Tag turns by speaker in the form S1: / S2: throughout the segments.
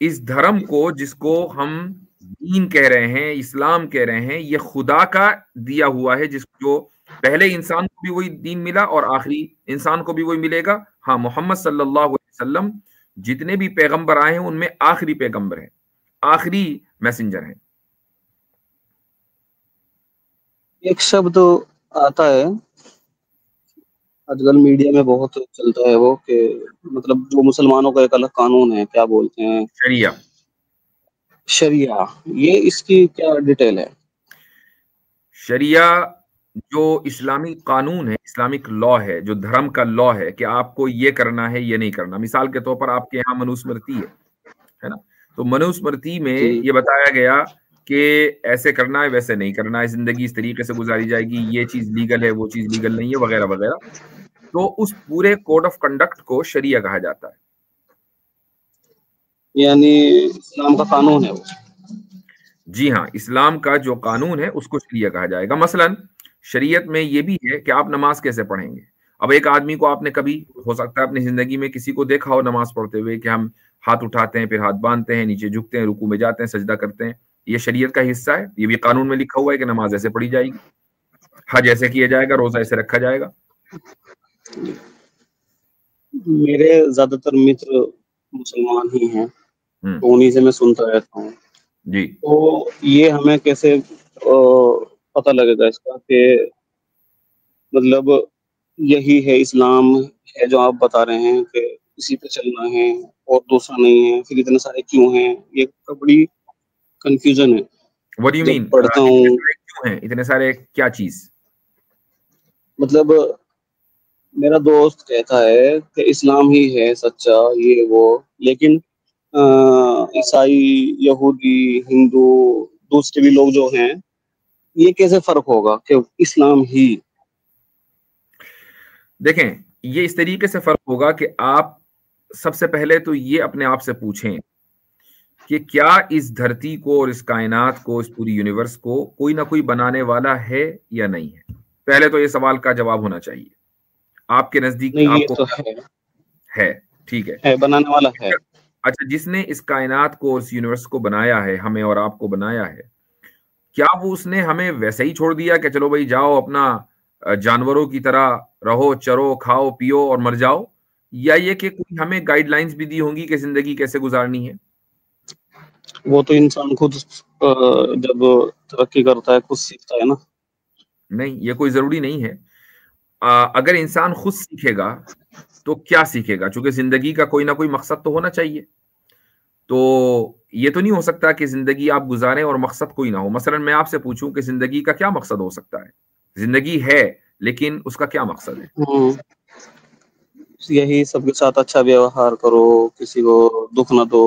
S1: اس دھرم کو جس کو ہم دین کہہ رہے ہیں، اسلام کہہ رہے ہیں، یہ خدا کا دیا ہوا ہے، جس جو پہلے انسان کو بھی وہی دین ملا اور آخری انسان کو بھی وہی ملے گا. ہاں، محمد صلی اللہ علیہ وسلم جتنے بھی پیغمبر آئے ہیں ان میں آخری پیغمبر ہیں، آخری میسنجر ہیں.
S2: ایک شبد آتا ہے آج کل میڈیا میں بہت چلتا ہے وہ، کہ مطلب جو مسلمانوں کا ایک الگ قانون ہے، کیا بولتے ہیں،
S1: شریعہ.
S2: شریعہ. یہ اس کی کیا ڈیٹیل ہے؟
S1: شریعہ جو اسلامی قانون ہے، اسلامک لا ہے، جو دھرم کا لا ہے کہ آپ کو یہ کرنا ہے یہ نہیں کرنا. مثال کے طور پر آپ کے یہاں منوسمرتی ہے نا، تو منوسمرتی میں
S2: جی
S1: یہ بتایا گیا کہ ایسے کرنا ہے ویسے نہیں کرنا ہے، زندگی اس طریقے سے گزاری جائے گی، یہ چیز لیگل ہے وہ چیز لیگل نہیں ہے، وغیرہ وغیرہ. تو اس پورے کوڈ آف کنڈکٹ کو شریعہ کہا جاتا ہے.
S2: یعنی اسلام کا قانون ہے وہ.
S1: جی ہاں، اسلام کا جو قانون ہے اس کو شریعہ کہا جائے گا. مثلا شریعت میں یہ بھی ہے کہ آپ نماز کیسے پڑھیں گے. اب ایک آدمی کو آپ نے کبھی ہو سکتا ہے اپنی زندگی میں کسی کو دیکھا ہو نماز پڑھتے ہوئے کہ ہم ہاتھ اٹھاتے ہیں، پھر ہاتھ باندھتے ہیں، نیچے جھکتے ہیں، رکوع میں جاتے ہیں، سجدہ کرتے ہیں. یہ شریعت کا حصہ ہے، یہ بھی قانون میں لکھا ہوا ہے کہ نماز ایسے پڑھی جائے گی، حج ایسے کیا جائے گا، روزہ ایسے رکھا جائے گا.
S2: میرے زیادہ تر متر مسلمان ہی ہیں،
S1: ہوں،
S2: تو انہیں سے میں سنتا رہتا ہوں.
S1: جی.
S2: تو یہ ہمیں کیسے پتہ لگے گا اس کا کہ مطلب یہی ہے اسلام ہے جو آپ بتا رہے ہیں کہ اسی پہ چلنا ہے اور دوسرا نہیں ہے؟ پھر اتنے سارے کیوں ہیں؟ یہ بڑی کنفیوژن ہے
S1: What do you
S2: جب
S1: mean؟
S2: پڑھتا
S1: اتنے
S2: ہوں.
S1: سارے کیوں ہیں؟ اتنے سارے کیا چیز؟
S2: مطلب میرا دوست کہتا ہے کہ اسلام ہی ہے سچا، یہ وہ، لیکن عیسائی، یہودی، ہندو، دوسرے بھی لوگ جو ہیں، یہ کیسے فرق ہوگا کہ اسلام ہی؟
S1: دیکھیں، یہ اس طریقے سے فرق ہوگا کہ آپ سب سے پہلے تو یہ اپنے آپ سے پوچھیں کہ کیا اس دھرتی کو اور اس کائنات کو، اس پوری یونیورس کو کوئی نہ کوئی بنانے والا ہے یا نہیں ہے. پہلے تو یہ سوال کا جواب ہونا چاہیے. آپ کے نزدیک
S2: نہیں،
S1: آپ
S2: یہ
S1: کو
S2: تو
S1: ہے، ٹھیک ہے.
S2: ہے بنانے والا ہے.
S1: اچھا، جس نے اس کائنات کو، اس یونیورس کو بنایا ہے، ہمیں اور آپ کو بنایا ہے، کیا وہ اس نے ہمیں ویسے ہی چھوڑ دیا کہ چلو بھائی جاؤ اپنا جانوروں کی طرح رہو، چرو، کھاؤ، پیو اور مر جاؤ؟ یا یہ کہ کوئی ہمیں گائیڈ لائنز بھی دی ہوں گی کہ زندگی کیسے گزارنی ہے؟
S2: وہ تو انسان خود جب ترقی کرتا ہے خود سیکھتا ہے نا.
S1: نہیں، یہ کوئی ضروری نہیں ہے. اگر انسان خود سیکھے گا تو کیا سیکھے گا؟ چونکہ زندگی کا کوئی نہ کوئی مقصد تو ہونا چاہیے. تو یہ تو نہیں ہو سکتا کہ زندگی آپ گزاریں اور مقصد کوئی نہ ہو. مثلا میں آپ سے پوچھوں کہ زندگی کا کیا مقصد ہو سکتا ہے؟ زندگی ہے لیکن اس کا کیا مقصد ہے؟
S2: یہی سب کے ساتھ اچھا ویوہار کرو، کسی کو دکھ نہ دو،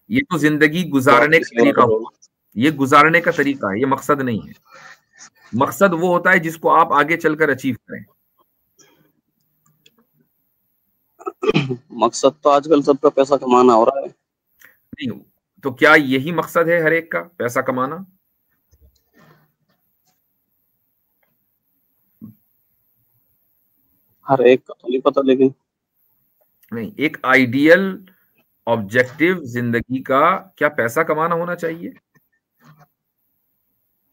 S1: یہ تو زندگی
S2: باپ
S1: گزارنے
S2: کی
S1: کا
S2: سیوا
S1: طریقہ
S2: کرو.
S1: ہوگا. یہ گزارنے کا طریقہ ہے، یہ مقصد نہیں ہے. مقصد وہ ہوتا ہے جس کو آپ آگے چل کر اچیو کریں.
S2: مقصد تو آج کل سب کا پیسہ کمانا ہو رہا ہے.
S1: نہیں، تو کیا یہی مقصد ہے ہر ایک کا، پیسہ کمانا؟
S2: ہر ایک کا تو نہیں پتا، لیکن
S1: نہیں، ایک آئیڈیل آبجیکٹو زندگی کا کیا پیسہ کمانا ہونا چاہیے؟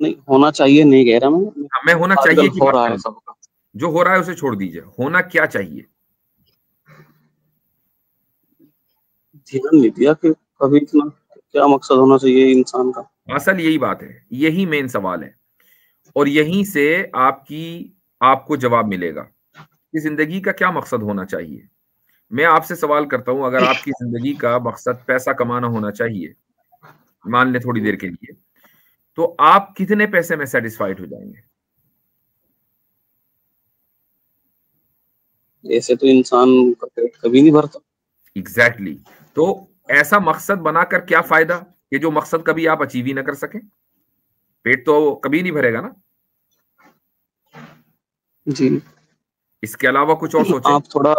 S2: نہیں ہونا چاہیے، نہیں کہہ رہا میں.
S1: ہمیں ہونا
S2: آج
S1: چاہیے
S2: کل
S1: کی
S2: ہو
S1: بات
S2: رہا ہے
S1: کریں.
S2: سب کا.
S1: جو ہو رہا ہے اسے چھوڑ دیجئے، ہونا کیا چاہیے؟
S2: دھیان نہیں دیا کہ کبھی اتنا کیا مقصد ہونا چاہیے انسان کا.
S1: اصل یہی بات ہے، یہی مین سوال ہے، اور یہیں سے آپ کو جواب ملے گا کہ زندگی کا کیا مقصد ہونا چاہیے. میں آپ سے سوال کرتا ہوں، اگر آپ کی زندگی کا مقصد پیسہ کمانا ہونا چاہیے، مان لیں تھوڑی دیر کے لیے، تو آپ کتنے پیسے میں سیٹسفائیڈ ہو جائیں گے؟
S2: ایسے تو انسان کا پیٹ کبھی نہیں بھرتا.
S1: ایگزیکٹلی. تو ایسا مقصد بنا کر کیا فائدہ کہ جو مقصد کبھی آپ اچیو ہی نہ کر سکیں؟ پیٹ تو کبھی نہیں بھرے گا نا.
S2: جی.
S1: اس کے علاوہ کچھ اور سوچیں.
S2: آپ تھوڑا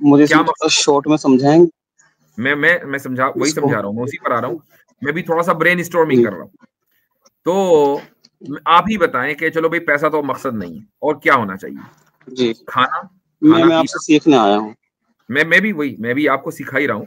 S2: مجھے
S1: کیا مقصد
S2: شارٹ میں سمجھائیں گے؟
S1: میں وہی
S2: اس کو
S1: سمجھا رہا ہوں، میں اسی پر آ رہا ہوں. میں بھی تھوڑا سا برین اسٹارمنگ کر رہا ہوں. تو آپ ہی بتائیں کہ چلو بھائی پیسہ تو مقصد نہیں ہے، اور کیا ہونا چاہیے؟
S2: جی.
S1: کھانا
S2: میں آپ سے
S1: پینا.
S2: سیکھنے آیا ہوں.
S1: میں بھی آپ کو سکھا ہی رہا ہوں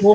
S1: 100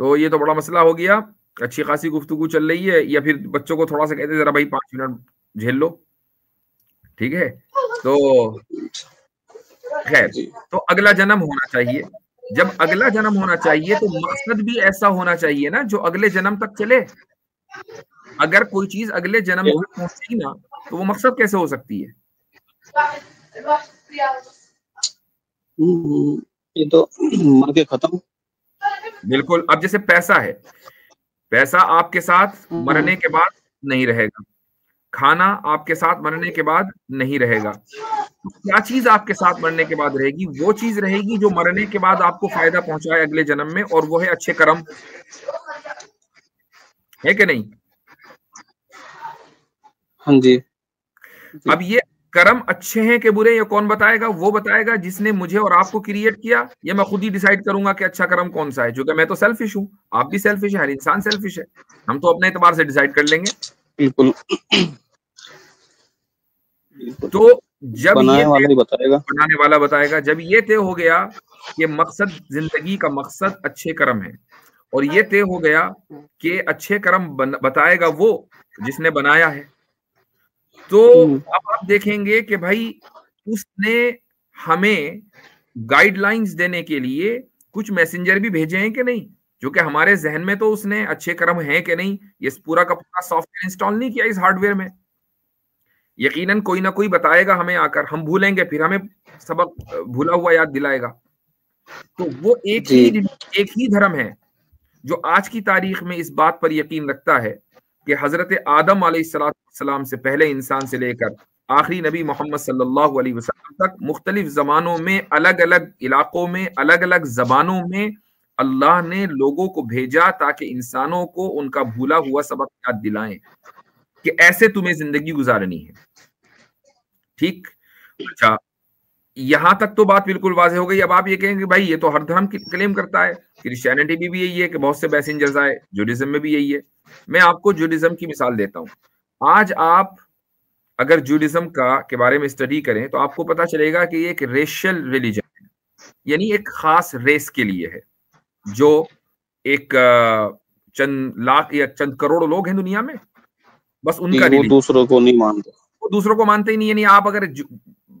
S1: تو یہ تو بڑا مسئلہ ہو گیا. اچھی خاصی گفتگو چل رہی ہے, یا پھر بچوں کو تھوڑا سا کہتے ذرا بھائی 5 منٹ جھیل لو, ٹھیک ہے. تو خیر, تو اگلا جنم ہونا چاہیے. جب اگلا جنم ہونا چاہیے تو مقصد بھی ایسا ہونا چاہیے نا جو اگلے جنم تک چلے. اگر کوئی چیز اگلے جنم تک پہنچے نا تو وہ مقصد کیسے ہو سکتی ہے؟
S2: یہ تو مر کے ختم.
S1: بالکل. اب جیسے پیسہ ہے, پیسہ آپ کے ساتھ مرنے کے بعد نہیں رہے گا, کھانا آپ کے ساتھ مرنے کے بعد نہیں رہے گا. کیا چیز آپ کے ساتھ مرنے کے بعد رہے گی؟ وہ چیز رہے گی جو مرنے کے بعد آپ کو فائدہ پہنچائے اگلے جنم میں, اور وہ ہے اچھے کرم, ہے کہ نہیں؟
S2: ہاں جی.
S1: اب یہ کرم اچھے ہیں کہ برے, یہ کون بتائے گا؟ وہ بتائے گا جس نے مجھے اور آپ کو کریٹ کیا. یا میں خود ہی ڈیسائیڈ کروں گا کہ اچھا کرم کون سا ہے؟ کیونکہ میں تو سیلفش ہوں, آپ بھی سیلفش ہے, ہر انسان سیلفش ہے. ہم تو اپنے اعتبار سے ڈیسائیڈ کر لیں گے.
S2: بالکل.
S1: تو جب
S2: بنانے
S1: یہ
S2: والا ہی بتائے گا,
S1: بنانے والا بتائے گا. جب یہ طے ہو گیا کہ مقصد, زندگی کا مقصد اچھے کرم ہے, اور یہ طے ہو گیا کہ اچھے کرم بتائے گا وہ جس نے بنایا ہے, تو اب آپ دیکھیں گے کہ بھائی اس نے ہمیں گائیڈ لائنز دینے کے لیے کچھ میسنجر بھی بھیجے ہیں کہ نہیں, جو کہ ہمارے ذہن میں تو اس نے اچھے کرم ہیں کہ نہیں یہ پورا کا پورا سافٹ ویئر انسٹال نہیں کیا اس ہارڈ ویئر میں. یقیناً کوئی نہ کوئی بتائے گا ہمیں آ کر, ہم بھولیں گے, پھر ہمیں سبق بھولا ہوا یاد دلائے گا. تو وہ ایک ہی دھرم ہے جو آج کی تاریخ میں اس بات پر یقین رکھتا ہے کہ حضرت آدم علیہ السلام سے پہلے انسان سے لے کر آخری نبی محمد صلی اللہ علیہ وسلم تک مختلف زمانوں میں, الگ الگ علاقوں میں, الگ الگ زبانوں میں اللہ نے لوگوں کو بھیجا تاکہ انسانوں کو ان کا بھولا ہوا سبق یاد دلائیں کہ ایسے تمہیں زندگی گزارنی ہے. ٹھیک. اچھا, یہاں تک تو بات بالکل واضح ہو گئی. اب آپ یہ کہیں کہ بھائی یہ تو ہر دھرم کلیم کرتا ہے, کرسچینٹی میں بھی یہی ہے کہ بہت سے پیسنجرز آئے, جوڈیزم میں بھی یہی ہے. میں آپ کو جوڈیزم کی مثال دیتا ہوں. آج آپ اگر جوڈیزم کے بارے میں اسٹڈی کریں تو آپ کو پتا چلے گا کہ یہ ایک ریشل ریلیجن ہے, یعنی ایک خاص ریس کے لیے ہے, جو ایک چند لاکھ یا چند کروڑ لوگ ہیں دنیا میں, بس ان کا
S2: وہ دوسروں کو نہیں مانتے,
S1: وہ دوسروں کو مانتے ہی نہیں. یعنی آپ اگر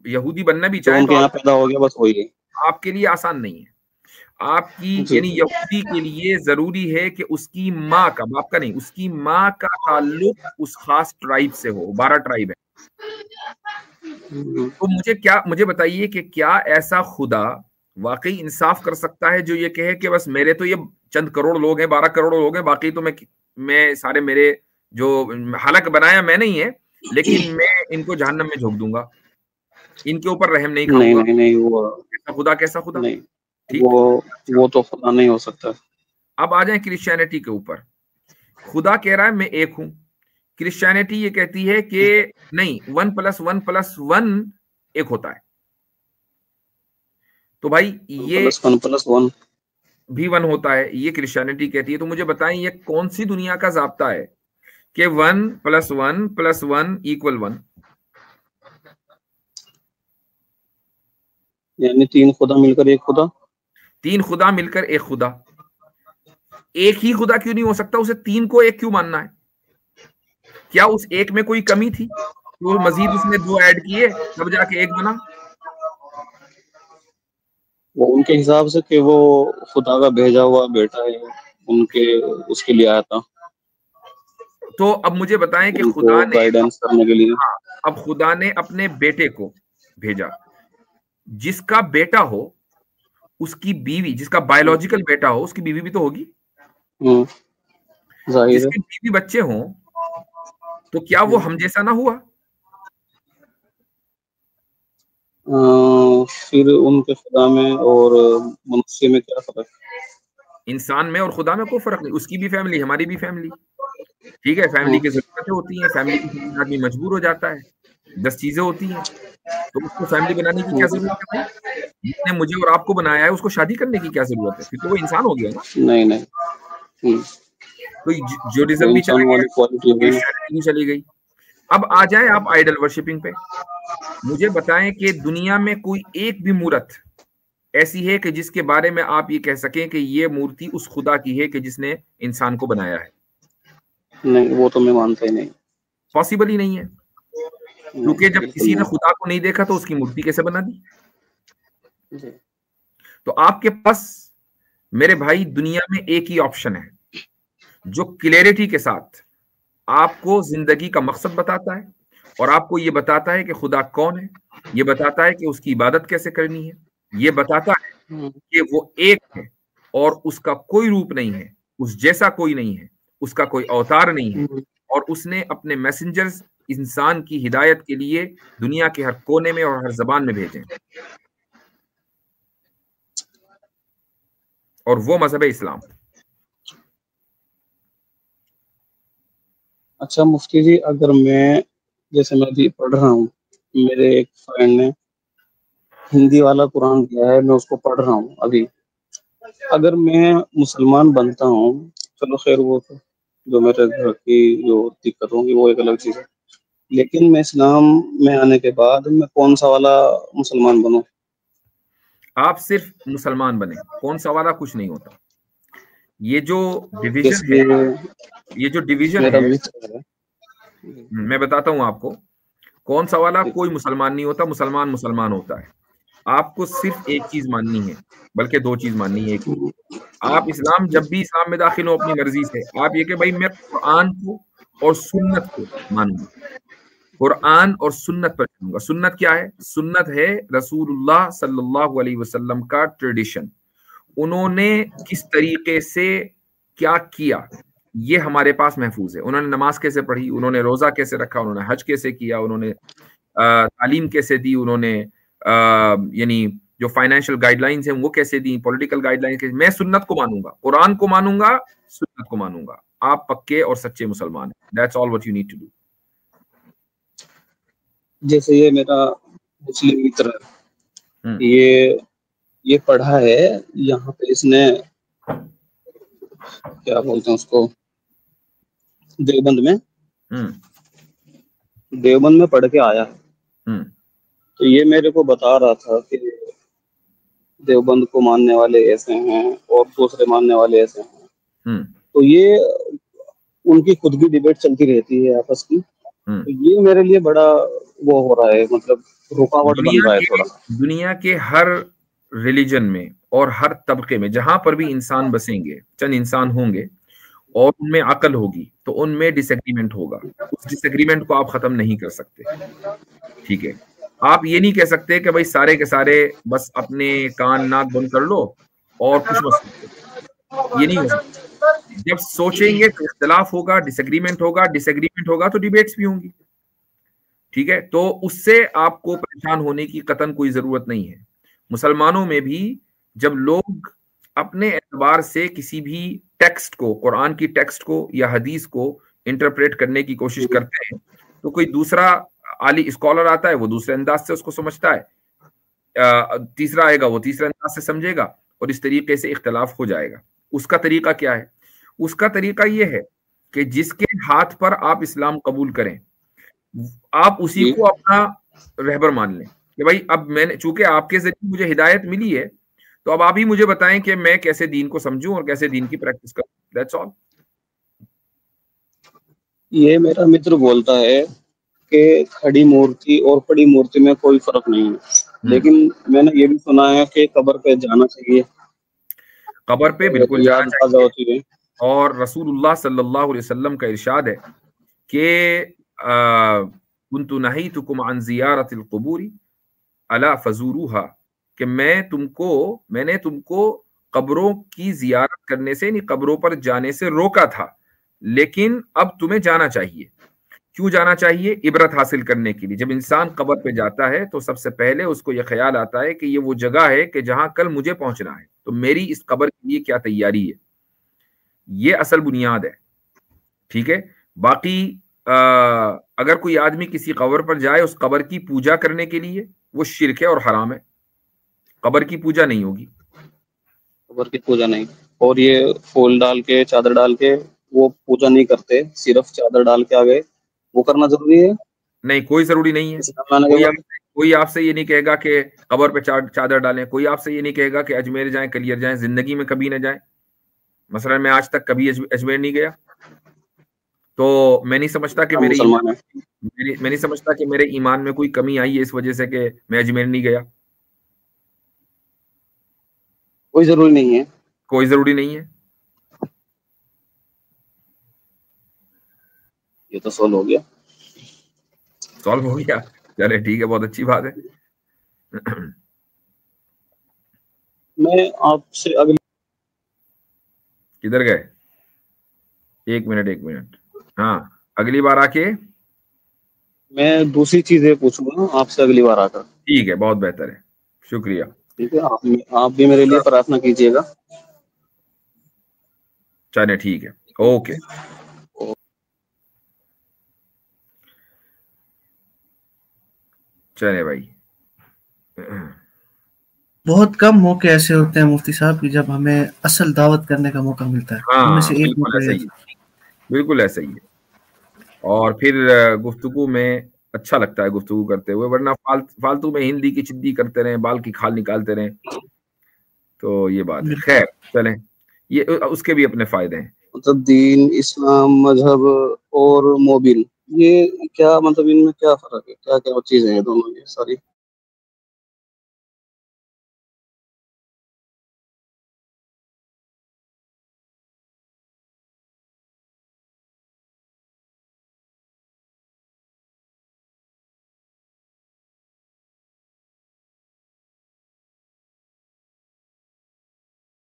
S1: یہودی بننا بھی چاہیں
S2: ان کے یہاں پیدا ہو گیا بس وہی ہے,
S1: آپ کے لیے آسان نہیں ہے. آپ کی یعنی یہودی کے لیے ضروری ہے کہ اس کی ماں کا, باپ کا نہیں, اس کی ماں کا تعلق اس خاص ٹرائب سے ہو. 12 ٹرائب ہے. تو مجھے بتائیے کہ کیا ایسا خدا واقعی انصاف کر سکتا ہے جو یہ کہے کہ بس میرے تو یہ چند کروڑ لوگ ہیں, 12 کروڑ لوگ ہیں, باقی تو میں سارے میرے جو حلق بنایا میں نہیں ہے, لیکن میں ان کو جہنم میں جھونک دوں گا, ان کے اوپر رحم نہیں کھاؤں گا.
S2: نہیں وہ
S1: خدا کیسا خدا؟
S2: نہیں,
S1: ٹھیک.
S2: وہ تو خدا نہیں ہو سکتا.
S1: اب آ جائیں کرسچینٹی کے اوپر. خدا کہہ رہا ہے میں ایک ہوں, کرسچینٹی یہ کہتی ہے کہ نہیں 1+1+1 ایک ہوتا ہے. تو بھائی یہ
S2: 1+1
S1: بھی 1 ہوتا ہے, یہ کرسچینٹی کہتی ہے. تو مجھے بتائیں یہ کون سی دنیا کا ضابطہ ہے کہ 1+1+1 = 1؟
S2: یعنی 3 خدا مل کر ایک خدا,
S1: 3 خدا مل کر ایک خدا. ایک ہی خدا کیوں نہیں ہو سکتا؟ اسے 3 کو ایک کیوں ماننا ہے؟ کیا اس ایک میں کوئی کمی تھی؟ وہ مزید اس نے 2 ایڈ کیے تب جا کے ایک بنا.
S2: وہ ان کے حساب سے کہ وہ خدا کا بھیجا ہوا بیٹا ہے, اس کے لیے آیا تھا.
S1: تو اب مجھے بتائیں کہ
S2: خدا نے گائیڈنس کرنے کے لیے,
S1: اب خدا نے اپنے بیٹے کو بھیجا. جس کا بیٹا ہو اس کی بیوی, جس کا بایولوجیکل بیٹا ہو اس کی بیوی بھی تو ہوگی. جس کے بیوی بچے ہوں تو کیا وہ ہم جیسا نہ ہوا؟
S2: پھر ان کے خدا میں اور منشیہ میں کیا فرق؟
S1: انسان میں اور خدا میں کوئی فرق نہیں. اس کی بھی فیملی, ہماری بھی فیملی. ٹھیک ہے, فیملی کی ضرورتیں ہوتی ہیں, فیملی کی آدمی مجبور ہو جاتا ہے, 10 چیزیں ہوتی ہیں. تو اس کو فیملی بنانے کی کیا ضرورت ہے؟ جس نے مجھے اور آپ کو بنایا ہے اس کو شادی کرنے کی کیا ضرورت ہے؟ پھر تو وہ انسان ہو گیا نا.
S2: نہیں.
S1: تو جوڈیزم بھی چلا گیا, کرسچینٹی بھی چلی گئی. اب آ جائیں آپ آئیڈل ورشپنگ پہ. مجھے بتائیں کہ دنیا میں کوئی ایک بھی مورت ایسی ہے کہ جس کے بارے میں آپ یہ کہہ سکیں کہ یہ مورتی اس خدا کی ہے کہ جس نے انسان کو بنایا ہے؟
S2: نہیں، وہ تو میں مانتا ہی نہیں،
S1: پاسبل ہی نہیں ہے، کیونکہ جب
S2: بالکل
S1: کسی نے
S2: نہیں۔
S1: خدا کو نہیں دیکھا تو اس کی مورتی کیسے بنا دی؟
S2: جی۔
S1: تو آپ کے پاس میرے بھائی دنیا میں ایک ہی آپشن ہے جو کلیئرٹی کے ساتھ آپ کو زندگی کا مقصد بتاتا ہے اور آپ کو یہ بتاتا ہے کہ خدا کون ہے، یہ بتاتا ہے کہ اس کی عبادت کیسے کرنی ہے، یہ بتاتا ہے کہ وہ ایک ہے اور اس کا کوئی روپ نہیں ہے، اس جیسا کوئی نہیں ہے، اس کا کوئی اوتار نہیں ہے، اور اس نے اپنے میسنجرز انسان کی ہدایت کے لیے دنیا کے ہر کونے میں اور ہر زبان میں بھیجیں، اور وہ مذہب اسلام۔
S2: اچھا مفتی جی، اگر میں جیسے میں ابھی پڑھ رہا ہوں، میرے ایک فرینڈ نے ہندی والا قرآن دیا ہے، میں اس کو پڑھ رہا ہوں ابھی، اگر میں مسلمان بنتا ہوں، چلو خیر وہ تو جو میرے گھر کی جو دقت ہوں گی وہ ایک الگ چیز ہے، لیکن میں اسلام میں آنے کے بعد میں کون سا والا مسلمان بنوں؟
S1: آپ صرف مسلمان بنے، کون سا والا کچھ نہیں ہوتا۔ یہ جو ڈویژن
S2: جیسے
S1: ہے، یہ جو ڈویژن
S2: میرا
S1: ہے،
S2: متر ہے،
S1: میں بتاتا ہوں آپ کو، کون سا والا کوئی مسلمان نہیں ہوتا، مسلمان مسلمان ہوتا ہے۔ آپ کو صرف ایک چیز ماننی ہے، بلکہ دو چیز ماننی ہے۔ ایک، آپ اسلام جب بھی اسلام میں داخل ہو اپنی مرضی سے، آپ یہ کہ بھائی میں قرآن کو اور سنت کو مانوں گا، قرآن اور سنت پر چلوں گا۔ سنت کیا ہے؟ سنت ہے رسول اللہ صلی اللہ علیہ وسلم کا ٹریڈیشن، انہوں نے کس طریقے سے کیا کیا یہ ہمارے پاس محفوظ ہے۔ انہوں نے نماز کیسے پڑھی، انہوں نے روزہ کیسے رکھا، انہوں نے حج کیسے کیا، انہوں نے تعلیم کیسے دی، انہوں نے یعنی جو فائنینشیل گائیڈ لائنز ہیں وہ کیسے دی، پولیٹیکل گائیڈ لائنز کیسے۔ میں سنت کو مانوں گا، قرآن کو مانوں گا، سنت کو مانوں گا، آپ پکے اور سچے مسلمان ہیں۔ That's all what you need to do۔
S2: جیسے یہ میرا مسلم متر ہے، یہ پڑھا ہے یہاں پہ، اس نے کیا بولتے ہیں اس کو، دیوبند میں پڑھ کے آیا ہے، تو یہ میرے کو بتا رہا تھا کہ دیوبند کو ماننے والے ایسے ہیں اور دوسرے ماننے والے ایسے ہیں، تو یہ ان کی خود کی ڈیبیٹ چلتی رہتی ہے آپس کی، تو یہ میرے لیے بڑا وہ ہو رہا ہے، مطلب رکاوٹ بن رہا ہے تھوڑا۔
S1: دنیا کے ہر ریلیجن میں اور ہر طبقے میں جہاں پر بھی انسان بسیں گے، چند انسان ہوں گے اور ان میں عقل ہوگی تو ان میں ڈس ایگریمنٹ ہوگا، اس ڈس ایگریمنٹ کو آپ ختم نہیں کر سکتے، ٹھیک ہے؟ آپ یہ نہیں کہہ سکتے کہ بھائی سارے کے سارے بس اپنے کان ناک بند کر لو اور کچھ مت سوچو، یہ نہیں ہو سکتا۔ جب سوچیں گے تو اختلاف ہوگا، ڈس ایگریمنٹ ہوگا تو ڈیبیٹس بھی ہوں گی، ٹھیک ہے؟ تو اس سے آپ کو پریشان ہونے کی قطعاً کوئی ضرورت نہیں ہے۔ مسلمانوں میں بھی جب لوگ اپنے اعتبار سے کسی بھی ٹیکسٹ کو، قرآن کی ٹیکسٹ کو یا حدیث کو انٹرپریٹ کرنے کی کوشش کرتے ہیں تو کوئی دوسرا عالی اسکالر آتا ہے، وہ دوسرے انداز سے اس کو سمجھتا ہے، تیسرا آئے گا وہ تیسرے انداز سے سمجھے گا، اور اس طریقے سے اختلاف ہو جائے گا۔ اس کا طریقہ کیا ہے؟ اس کا طریقہ یہ ہے کہ جس کے ہاتھ پر آپ اسلام قبول کریں، آپ اسی کو اپنا رہبر مان لیں کہ بھائی اب میں نے، چونکہ آپ کے ذریعے مجھے ہدایت ملی ہے، تو اب آپ ہی مجھے بتائیں کہ میں کیسے دین کو سمجھوں اور کیسے دین کی پریکٹس کروں۔ That's all۔
S2: یہ میرا متر بولتا ہے کہ کھڑی مورتی اور پڑی مورتی میں کوئی فرق نہیں ہے، لیکن میں نے یہ بھی سنا ہے کہ قبر پہ جانا چاہیے،
S1: قبر پہ بالکل
S2: یاد
S1: جانا
S2: تازہ
S1: چاہیے،
S2: ہوتی ہے،
S1: اور رسول اللہ صلی اللہ علیہ وسلم کا ارشاد ہے کہ كنت نهيتكم عن زیارت القبور الا فزوروها، کہ میں نے تم کو قبروں کی زیارت کرنے سے، یعنی قبروں پر جانے سے روکا تھا، لیکن اب تمہیں جانا چاہیے۔ کیوں جانا چاہیے؟ عبرت حاصل کرنے کے لیے۔ جب انسان قبر پہ جاتا ہے تو سب سے پہلے اس کو یہ خیال آتا ہے کہ یہ وہ جگہ ہے کہ جہاں کل مجھے پہنچنا ہے، تو میری اس قبر کے لیے کیا تیاری ہے، یہ اصل بنیاد ہے، ٹھیک ہے؟ باقی اگر کوئی آدمی کسی قبر پر جائے اس قبر کی پوجا کرنے کے لیے، وہ شرک ہے اور حرام ہے، قبر کی پوجا نہیں ہوگی۔
S2: قبر کی پوجا نہیں، اور یہ پھول ڈال کے چادر ڈال کے وہ پوجا نہیں کرتے، صرف چادر ڈال کے آگے وہ کرنا ضروری ہے
S1: نہیں، کوئی ضروری نہیں ہے۔
S2: اسلام آنے کے بعد۔
S1: کوئی آپ سے یہ نہیں کہے گا کہ قبر پہ چادر ڈالیں، کوئی آپ سے یہ نہیں کہے گا کہ اجمیر جائیں، کلیر جائیں، زندگی میں کبھی نہ جائیں. مثلا میں آج تک کبھی اجمیر نہیں گیا، تو میں نہیں سمجھتا کہ میں نہیں سمجھتا کہ میرے ایمان میں کوئی کمی آئی ہے اس وجہ سے کہ میں اجمیر نہیں گیا.
S2: کوئی ضروری نہیں ہے.
S1: کوئی ضروری نہیں ہے.
S2: یہ تو سولو ہو گیا.
S1: سالو ہو گیا. چلے ٹھیک ہے، بہت اچھی بات ہے.
S2: میں آپ سے اگلی
S1: کدھر گئے؟ ایک منٹ. ہاں اگلی بار آ کے
S2: میں دوسری چیزیں پوچھوں گا آپ سے اگلی بار آ کر.
S1: ٹھیک ہے، بہت بہتر ہے، شکریہ.
S2: ٹھیک ہے، آپ بھی میرے لیے پرارتھنا کیجیے گا.
S1: چلے ٹھیک ہے، اوکے. چلے بھائی.
S3: بہت کم موقع ایسے ہوتے ہیں مفتی صاحب کہ جب ہمیں اصل دعوت کرنے کا موقع ملتا ہے. ان میں
S1: ہاں
S3: سے ایک
S1: بالکل
S3: موقع
S1: ایسا ہی ہے، بالکل ایسا ہی ہے. اور پھر گفتگو میں اچھا لگتا ہے گفتگو کرتے ہوئے، ورنہ فالتو میں ہندی کی چدی کرتے رہیں، بال کی کھال نکالتے رہیں، تو یہ بات ہے. خیر چلیں، یہ اس کے بھی اپنے فائدے ہیں.
S2: مطلب دین، اسلام، مذہب اور موبل، یہ کیا مطلب ان میں کیا فرق ہے؟ کیا کیا چیزیں ہیں دونوں یہ ساری؟